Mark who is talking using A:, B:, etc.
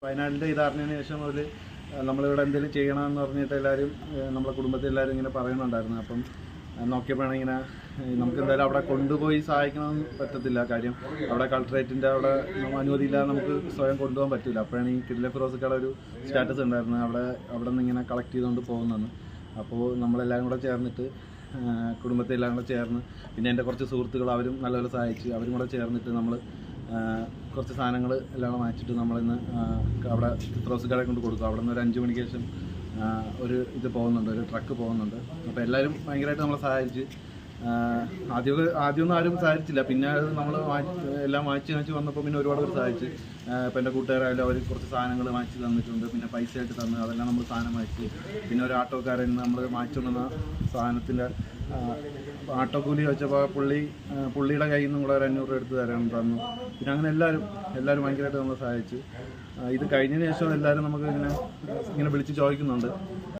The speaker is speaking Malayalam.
A: വയനാടിൻ്റെ ഇതറിഞ്ഞതിന് ശേഷം അവർ നമ്മളിവിടെ എന്തെങ്കിലും ചെയ്യണമെന്ന് പറഞ്ഞിട്ട് എല്ലാവരും നമ്മളെ കുടുംബത്തിൽ എല്ലാവരും ഇങ്ങനെ പറയുന്നുണ്ടായിരുന്നു. അപ്പം നോക്കിയപ്പോഴാണ് ഇങ്ങനെ നമുക്ക് എന്തായാലും അവിടെ കൊണ്ടുപോയി സഹായിക്കണമെന്ന് പറ്റത്തില്ല. കാര്യം അവിടെ കളക്ടറേറ്റിൻ്റെ അവിടെ അനുമതിയില്ലാതെ നമുക്ക് സ്വയം കൊണ്ടുപോകാൻ പറ്റില്ല. അപ്പോഴാണ് ഈ കിഡിലെ ഫിറോസിക്കയുടെ ഒരു സ്റ്റാറ്റസ് ഉണ്ടായിരുന്നു, അവിടെ നിന്ന് ഇങ്ങനെ കളക്ട് ചെയ്തുകൊണ്ട് പോകുന്നതെന്ന്. അപ്പോൾ നമ്മളെല്ലാവരും കൂടെ ചേർന്നിട്ട് കുടുംബത്തെ എല്ലാം കൂടെ ചേർന്ന്, പിന്നെ എൻ്റെ കുറച്ച് സുഹൃത്തുക്കൾ അവരും നല്ലപോലെ സഹായിച്ച്, അവരും കൂടെ ചേർന്നിട്ട് നമ്മൾ കുറച്ച് സാധനങ്ങൾ എല്ലാം വാങ്ങിച്ചിട്ട് നമ്മളിന്ന് അവിടെ ഫിറോസിക്കടെ കൊണ്ട് കൊടുക്കും. അവിടെ നിന്ന് ഒരു 5 മണിക്ക് ശേഷം ഒരു ഇത് പോകുന്നുണ്ട്, ഒരു ട്രക്ക് പോകുന്നുണ്ട്. അപ്പോൾ എല്ലാവരും ഭയങ്കരമായിട്ട് നമ്മളെ സഹായിച്ച്. ആദ്യമൊന്നും ആരും സഹായിച്ചില്ല, പിന്നെ അത് നമ്മൾ എല്ലാം വാങ്ങിച്ച് വന്നപ്പോൾ പിന്നെ ഒരുപാട് പേർ സഹായിച്ച്. ഇപ്പോൾ എൻ്റെ കൂട്ടുകാരായാലും അവർ കുറച്ച് സാധനങ്ങൾ വാങ്ങിച്ച് തന്നിട്ടുണ്ട്, പിന്നെ പൈസ ആയിട്ട് തന്നു. അതെല്ലാം നമ്മൾ സാധനം വാങ്ങിച്ച്. പിന്നെ ഒരു ആട്ടോക്കാരൻ നമ്മൾ വാങ്ങിച്ചുകൊണ്ടുവന്ന സാധനത്തിൻ്റെ ആട്ടോ കൂലി വെച്ചപ്പോൾ പുള്ളിയുടെ കയ്യിൽ നിന്നും കൂടെ ഒരു 500 രൂപ എടുത്ത് തന്നു. പിന്നെ അങ്ങനെ എല്ലാവരും ഭയങ്കരമായിട്ട് നമ്മളെ സഹായിച്ചു. ഇത് കഴിഞ്ഞതിന് ശേഷം എല്ലാവരും നമുക്ക് ഇങ്ങനെ വിളിച്ച് ചോദിക്കുന്നുണ്ട്,